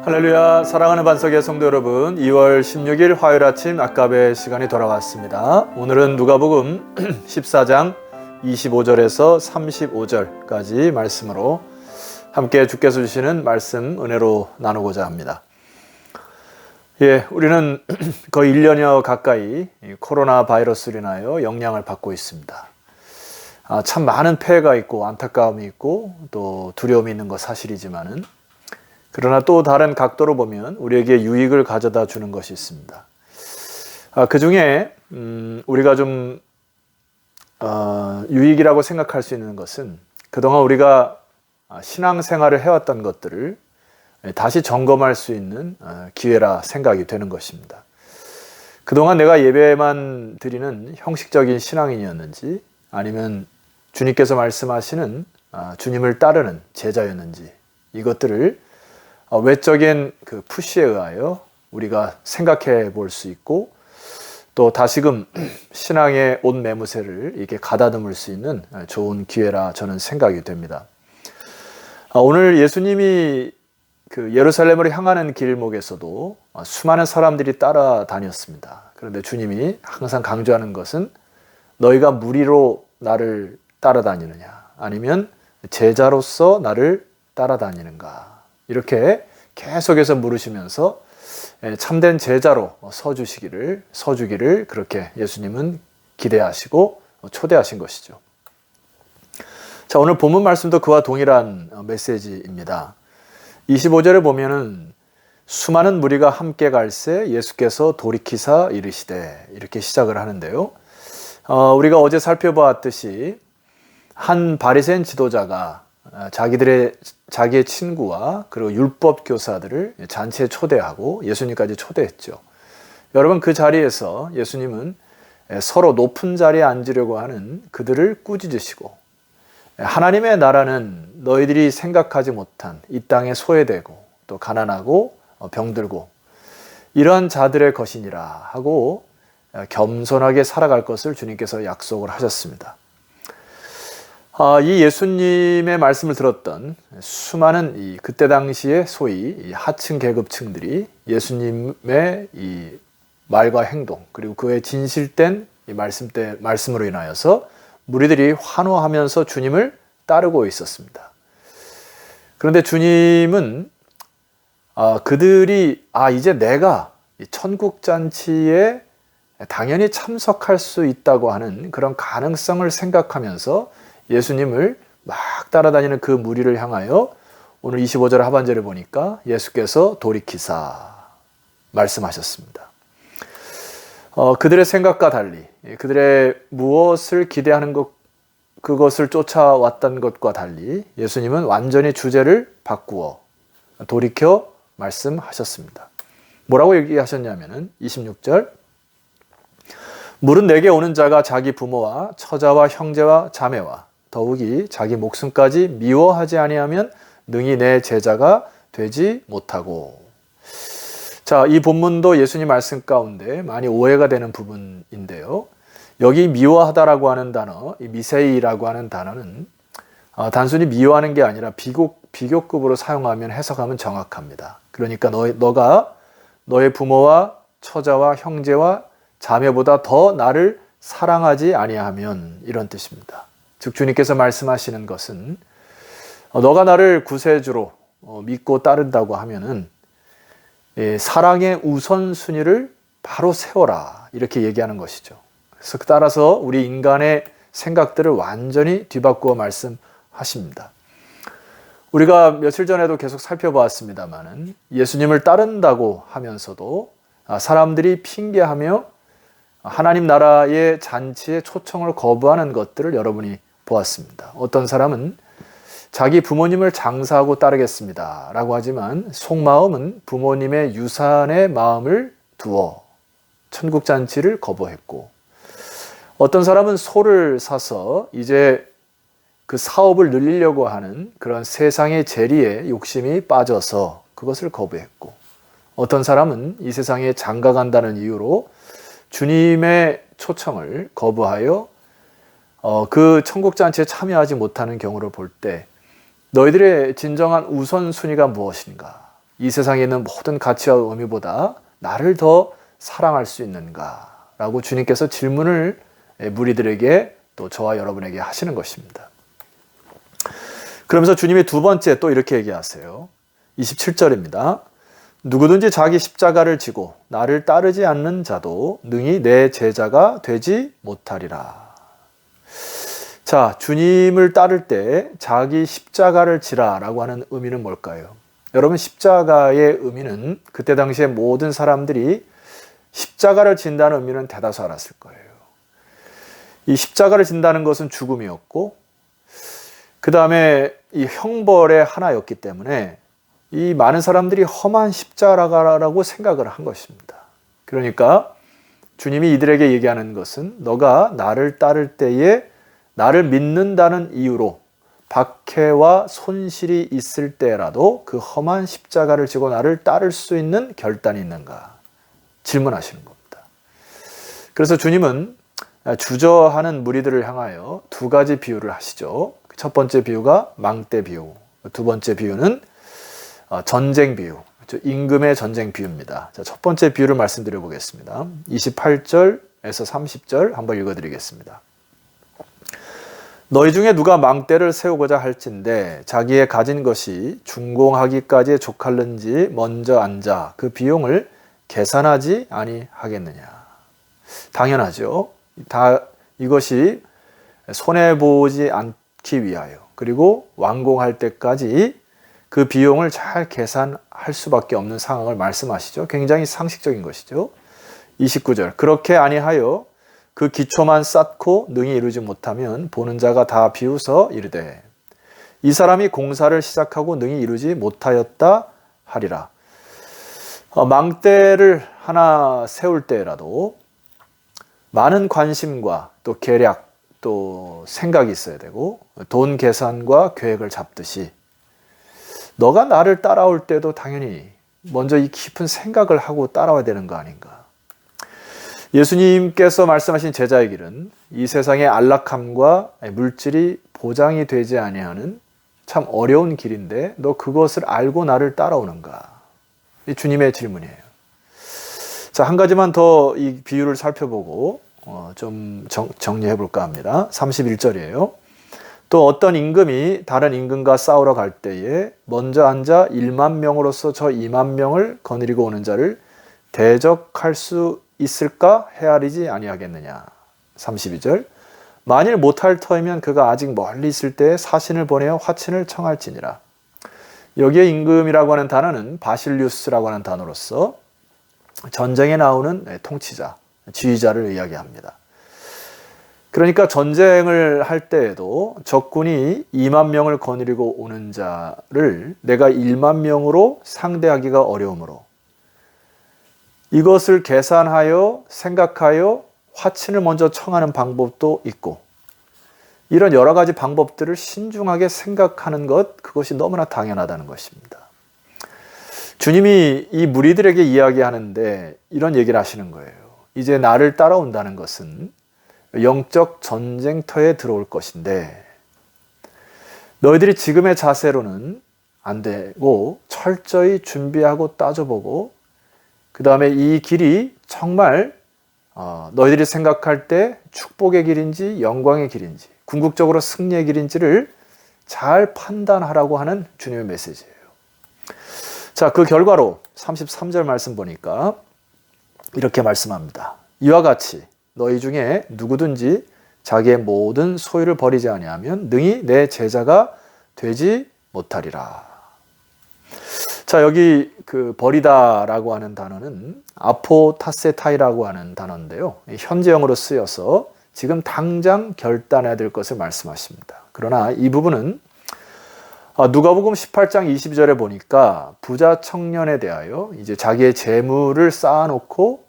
할렐루야, 사랑하는 반석의 성도 여러분, 2월 16일 화요일 아침 아까베 시간이 돌아왔습니다. 오늘은 누가복음 14장 25절에서 35절까지 말씀으로 함께 주께서 주시는 말씀 은혜로 나누고자 합니다. 우리는 거의 1년여 가까이 코로나 바이러스로 인하여 영향을 받고 있습니다. 참 많은 폐해가 있고 안타까움이 있고 또 두려움이 있는 것 사실이지만은, 그러나 또 다른 각도로 보면 우리에게 유익을 가져다 주는 것이 있습니다. 그 중에 우리가 좀 유익이라고 생각할 수 있는 것은, 그동안 우리가 신앙생활을 해왔던 것들을 다시 점검할 수 있는 기회라 생각이 되는 것입니다. 그동안 내가 예배만 드리는 형식적인 신앙인이었는지, 아니면 주님께서 말씀하시는 주님을 따르는 제자였는지, 이것들을 외적인 그 푸시에 의하여 우리가 생각해 볼 수 있고, 또 다시금 신앙의 옷 매무새를 이렇게 가다듬을 수 있는 좋은 기회라 저는 생각이 됩니다. 오늘 예수님이 그 예루살렘으로 향하는 길목에서도 수많은 사람들이 따라다녔습니다. 그런데 주님이 항상 강조하는 것은, 너희가 무리로 나를 따라다니느냐, 아니면 제자로서 나를 따라다니는가, 이렇게 계속해서 물으시면서 참된 제자로 서주기를 그렇게 예수님은 기대하시고 초대하신 것이죠. 자, 오늘 본문 말씀도 그와 동일한 메시지입니다. 25절에 보면은 수많은 무리가 함께 갈새 예수께서 돌이키사 이르시되, 이렇게 시작을 하는데요. 우리가 어제 살펴보았듯이 한 바리새인 지도자가 자기의 친구와 그리고 율법 교사들을 잔치에 초대하고 예수님까지 초대했죠. 여러분, 그 자리에서 예수님은 서로 높은 자리에 앉으려고 하는 그들을 꾸짖으시고, 하나님의 나라는 너희들이 생각하지 못한 이 땅에 소외되고 또 가난하고 병들고 이러한 자들의 것이니라 하고 겸손하게 살아갈 것을 주님께서 약속을 하셨습니다. 이 예수님의 말씀을 들었던 수많은 그때 당시에 소위 하층 계급층들이 예수님의 이 말과 행동, 그리고 그의 진실된 이 말씀으로 인하여서 무리들이 환호하면서 주님을 따르고 있었습니다. 그런데 주님은 그들이 이제 내가 천국 잔치에 당연히 참석할 수 있다고 하는 그런 가능성을 생각하면서 예수님을 막 따라다니는 그 무리를 향하여 오늘 25절 하반절에 보니까 예수께서 돌이키사 말씀하셨습니다. 그들의 생각과 달리, 그들의 무엇을 기대하는 것, 그것을 쫓아왔던 것과 달리 예수님은 완전히 주제를 바꾸어 돌이켜 말씀하셨습니다. 뭐라고 얘기하셨냐면은 26절, 물은 내게 오는 자가 자기 부모와 처자와 형제와 자매와 더욱이 자기 목숨까지 미워하지 아니하면 능히 내 제자가 되지 못하고. 자, 이 본문도 예수님 말씀 가운데 많이 오해가 되는 부분인데요. 여기 미워하다라고 하는 단어, 이 미세이라고 하는 단어는 단순히 미워하는 게 아니라 비교급으로 사용하면, 해석하면 정확합니다. 그러니까 너가 너의 부모와 처자와 형제와 자매보다 더 나를 사랑하지 아니하면, 이런 뜻입니다. 즉 주님께서 말씀하시는 것은, 너가 나를 구세주로 믿고 따른다고 하면은 사랑의 우선순위를 바로 세워라, 이렇게 얘기하는 것이죠. 그래서 따라서 우리 인간의 생각들을 완전히 뒤바꾸어 말씀하십니다. 우리가 며칠 전에도 계속 살펴보았습니다마는, 예수님을 따른다고 하면서도 사람들이 핑계하며 하나님 나라의 잔치에 초청을 거부하는 것들을 여러분이 보았습니다. 어떤 사람은 자기 부모님을 장사하고 따르겠습니다 라고 하지만 속마음은 부모님의 유산의 마음을 두어 천국잔치를 거부했고, 어떤 사람은 소를 사서 이제 그 사업을 늘리려고 하는 그런 세상의 재리에 욕심이 빠져서 그것을 거부했고, 어떤 사람은 이 세상에 장가간다는 이유로 주님의 초청을 거부하여 그 천국잔치에 참여하지 못하는 경우를 볼 때, 너희들의 진정한 우선순위가 무엇인가? 이 세상에 있는 모든 가치와 의미보다 나를 더 사랑할 수 있는가? 라고 주님께서 질문을 무리들에게 또 저와 여러분에게 하시는 것입니다. 그러면서 주님이 두 번째 또 이렇게 얘기하세요. 27절입니다. 누구든지 자기 십자가를 지고 나를 따르지 않는 자도 능히 내 제자가 되지 못하리라. 자, 주님을 따를 때 자기 십자가를 지라라고 하는 의미는 뭘까요? 여러분, 십자가의 의미는 그때 당시에 모든 사람들이 십자가를 진다는 의미는 대다수 알았을 거예요. 이 십자가를 진다는 것은 죽음이었고, 그 다음에 이 형벌의 하나였기 때문에 이 많은 사람들이 험한 십자가라고 생각을 한 것입니다. 그러니까 주님이 이들에게 얘기하는 것은 너가 나를 따를 때에 나를 믿는다는 이유로 박해와 손실이 있을 때라도 그 험한 십자가를 지고 나를 따를 수 있는 결단이 있는가 질문하시는 겁니다. 그래서 주님은 주저하는 무리들을 향하여 두 가지 비유를 하시죠. 첫 번째 비유가 망대 비유, 두 번째 비유는 전쟁 비유, 임금의 전쟁 비유입니다. 자, 첫 번째 비유를 말씀드려 보겠습니다. 28절에서 30절 한번 읽어드리겠습니다. 너희 중에 누가 망대를 세우고자 할진대 자기의 가진 것이 준공하기까지 족할는지 먼저 앉아 그 비용을 계산하지 아니하겠느냐. 당연하죠. 이것이 손해보지 않기 위하여 그리고 완공할 때까지 그 비용을 잘 계산할 수밖에 없는 상황을 말씀하시죠. 굉장히 상식적인 것이죠. 29절 그렇게 아니하여 그 기초만 쌓고 능히 이루지 못하면 보는 자가 다 비웃어 이르되 이 사람이 공사를 시작하고 능히 이루지 못하였다 하리라. 망대를 하나 세울 때라도 많은 관심과 또 계략 또 생각이 있어야 되고 돈 계산과 계획을 잡듯이 너가 나를 따라올 때도 당연히 먼저 이 깊은 생각을 하고 따라와야 되는 거 아닌가. 예수님께서 말씀하신 제자의 길은 이 세상의 안락함과 물질이 보장이 되지 아니하는 참 어려운 길인데 너 그것을 알고 나를 따라오는가? 이 주님의 질문이에요. 자, 한 가지만 더 이 비유를 살펴보고 좀 정리해 볼까 합니다. 31절이에요. 또 어떤 임금이 다른 임금과 싸우러 갈 때에 먼저 앉아 1만 명으로서 저 2만 명을 거느리고 오는 자를 대적할 수 있을까 헤아리지 아니하겠느냐. 32절 만일 못할 터이면 그가 아직 멀리 있을 때에 사신을 보내어 화친을 청할지니라. 여기에 임금이라고 하는 단어는 바실리우스라고 하는 단어로서 전쟁에 나오는 통치자, 지휘자를 이야기합니다. 그러니까 전쟁을 할 때에도 적군이 2만 명을 거느리고 오는 자를 내가 1만 명으로 상대하기가 어려우므로 이것을 계산하여 생각하여 화친을 먼저 청하는 방법도 있고 이런 여러 가지 방법들을 신중하게 생각하는 것, 그것이 너무나 당연하다는 것입니다. 주님이 이 무리들에게 이야기하는데 이런 얘기를 하시는 거예요. 이제 나를 따라온다는 것은 영적 전쟁터에 들어올 것인데 너희들이 지금의 자세로는 안 되고 철저히 준비하고 따져보고 그 다음에 이 길이 정말 너희들이 생각할 때 축복의 길인지 영광의 길인지 궁극적으로 승리의 길인지를 잘 판단하라고 하는 주님의 메시지예요. 자, 그 결과로 33절 말씀 보니까 이렇게 말씀합니다. 이와 같이 너희 중에 누구든지 자기의 모든 소유를 버리지 아니하면 능히 내 제자가 되지 못하리라. 자, 여기 그 버리다라고 하는 단어는 아포타세타이라고 하는 단어인데요. 현재형으로 쓰여서 지금 당장 결단해야 될 것을 말씀하십니다. 그러나 이 부분은 누가복음 18장 22절에 보니까 부자 청년에 대하여 이제 자기의 재물을 쌓아놓고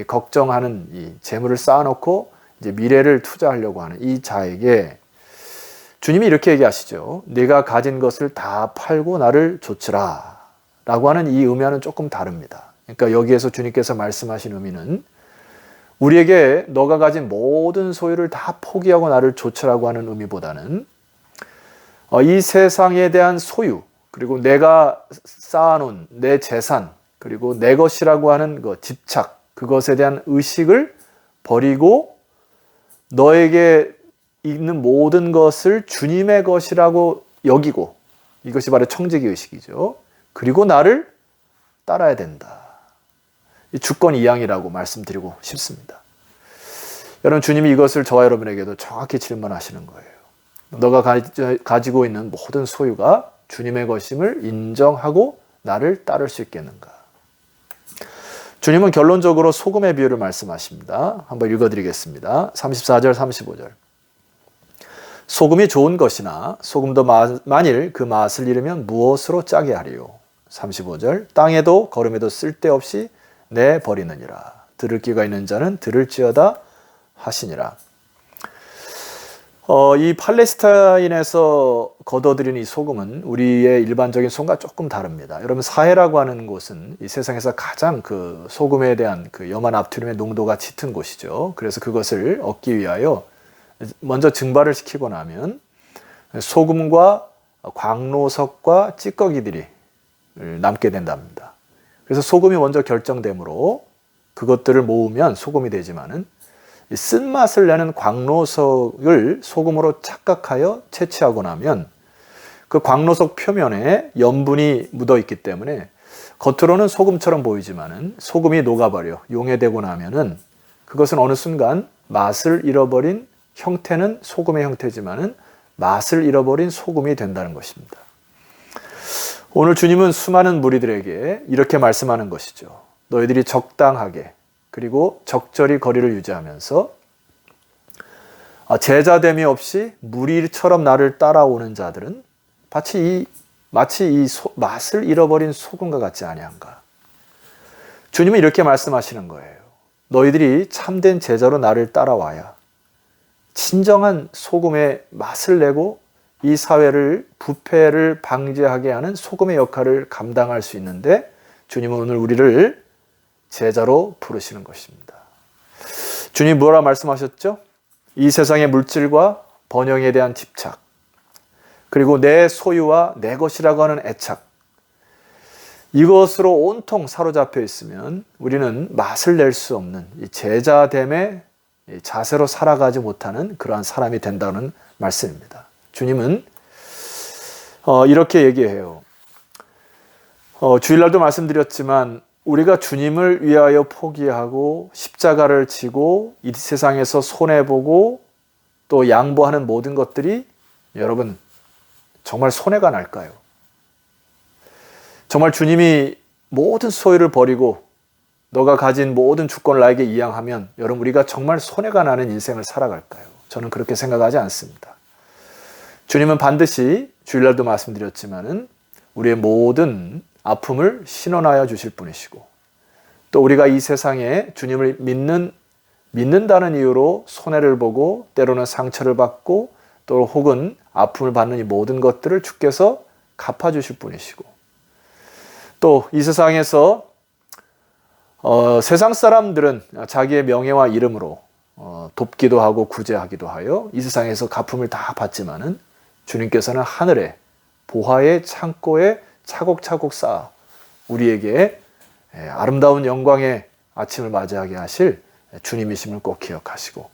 걱정하는 이 재물을 쌓아놓고 이제 미래를 투자하려고 하는 이 자에게 주님이 이렇게 얘기하시죠. 네가 가진 것을 다 팔고 나를 좇으라 라고 하는 이 의미와는 조금 다릅니다. 그러니까 여기에서 주님께서 말씀하신 의미는 우리에게 너가 가진 모든 소유를 다 포기하고 나를 좇으라고 하는 의미보다는 이 세상에 대한 소유, 그리고 내가 쌓아놓은 내 재산, 그리고 내 것이라고 하는 그 집착, 그것에 대한 의식을 버리고 너에게 있는 모든 것을 주님의 것이라고 여기고, 이것이 바로 청지기 의식이죠. 그리고 나를 따라야 된다. 이 주권 이양이라고 말씀드리고 싶습니다. 여러분, 주님이 이것을 저와 여러분에게도 정확히 질문하시는 거예요. 너가 가지고 있는 모든 소유가 주님의 것임을 인정하고 나를 따를 수 있겠는가? 주님은 결론적으로 소금의 비유를 말씀하십니다. 한번 읽어드리겠습니다. 34절, 35절. 소금이 좋은 것이나 소금도 만일 그 맛을 잃으면 무엇으로 짜게 하리요? 35절. 땅에도 거름에도 쓸데없이 내버리느니라. 들을 귀가 있는 자는 들을지어다 하시니라. 이 팔레스타인에서 거둬들인 이 소금은 우리의 일반적인 소금과 조금 다릅니다. 여러분, 사해라고 하는 곳은 이 세상에서 가장 그 소금에 대한 그 염화납트륨의 농도가 짙은 곳이죠. 그래서 그것을 얻기 위하여 먼저 증발을 시키고 나면 소금과 광노석과 찌꺼기들이 남게 된답니다. 그래서 소금이 먼저 결정되므로 그것들을 모으면 소금이 되지만은 쓴맛을 내는 광노석을 소금으로 착각하여 채취하고 나면 그 광노석 표면에 염분이 묻어 있기 때문에 겉으로는 소금처럼 보이지만은 소금이 녹아버려 용해되고 나면은 그것은 어느 순간 맛을 잃어버린 형태는 소금의 형태지만은 맛을 잃어버린 소금이 된다는 것입니다. 오늘 주님은 수많은 무리들에게 이렇게 말씀하는 것이죠. 너희들이 적당하게 그리고 적절히 거리를 유지하면서 제자됨이 없이 무리처럼 나를 따라오는 자들은 마치 이 맛을 잃어버린 소금과 같지 아니한가. 주님은 이렇게 말씀하시는 거예요. 너희들이 참된 제자로 나를 따라와야 진정한 소금의 맛을 내고 이 사회를 부패를 방지하게 하는 소금의 역할을 감당할 수 있는데, 주님은 오늘 우리를 제자로 부르시는 것입니다. 주님 뭐라 말씀하셨죠? 이 세상의 물질과 번영에 대한 집착, 그리고 내 소유와 내 것이라고 하는 애착, 이것으로 온통 사로잡혀 있으면 우리는 맛을 낼 수 없는 이 제자됨의 자세로 살아가지 못하는 그러한 사람이 된다는 말씀입니다. 주님은 이렇게 얘기해요. 주일날도 말씀드렸지만 우리가 주님을 위하여 포기하고 십자가를 지고 이 세상에서 손해보고 또 양보하는 모든 것들이 여러분 정말 손해가 날까요? 정말 주님이 모든 소유를 버리고 너가 가진 모든 주권을 나에게 이양하면 여러분 우리가 정말 손해가 나는 인생을 살아갈까요? 저는 그렇게 생각하지 않습니다. 주님은 반드시 주일날도 말씀드렸지만은 우리의 모든 아픔을 신원하여 주실 분이시고, 또 우리가 이 세상에 주님을 믿는다는 이유로 손해를 보고 때로는 상처를 받고 또 혹은 아픔을 받는 이 모든 것들을 주께서 갚아주실 분이시고, 또 이 세상에서 세상 사람들은 자기의 명예와 이름으로 돕기도 하고 구제하기도 하여 이 세상에서 갚음을 다 받지만은 주님께서는 하늘에 보화의 창고에 차곡차곡 쌓아 우리에게 아름다운 영광의 아침을 맞이하게 하실 주님이심을 꼭 기억하시고,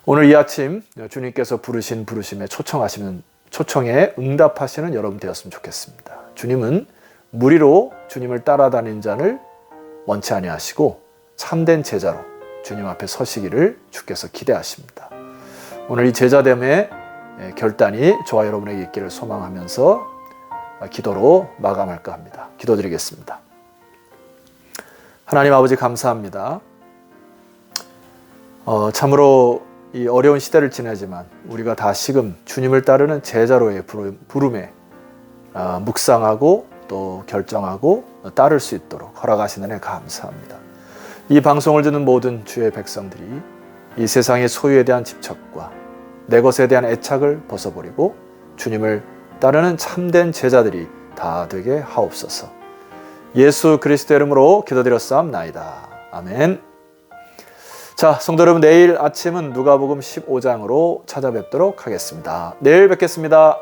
오늘 이 아침 주님께서 부르신 부르심에 초청에 응답하시는 여러분 되었으면 좋겠습니다. 주님은 무리로 주님을 따라다닌 자를 원치 아니하시고 참된 제자로 주님 앞에 서시기를 주께서 기대하십니다. 오늘 이 제자됨의 결단이 저와 여러분에게 있기를 소망하면서 기도로 마감할까 합니다. 기도드리겠습니다. 하나님 아버지 감사합니다. 참으로 이 어려운 시대를 지내지만 우리가 다시금 주님을 따르는 제자로의 부름에 묵상하고 또 결정하고 따를 수 있도록 허락하신 은혜 감사합니다. 이 방송을 듣는 모든 주의 백성들이 이 세상의 소유에 대한 집착과 내 것에 대한 애착을 벗어버리고 주님을 따르는 참된 제자들이 다 되게 하옵소서. 예수 그리스도의 이름으로 기도드렸사옵나이다. 아멘. 자, 성도 여러분, 내일 아침은 누가복음 15장으로 찾아뵙도록 하겠습니다. 내일 뵙겠습니다.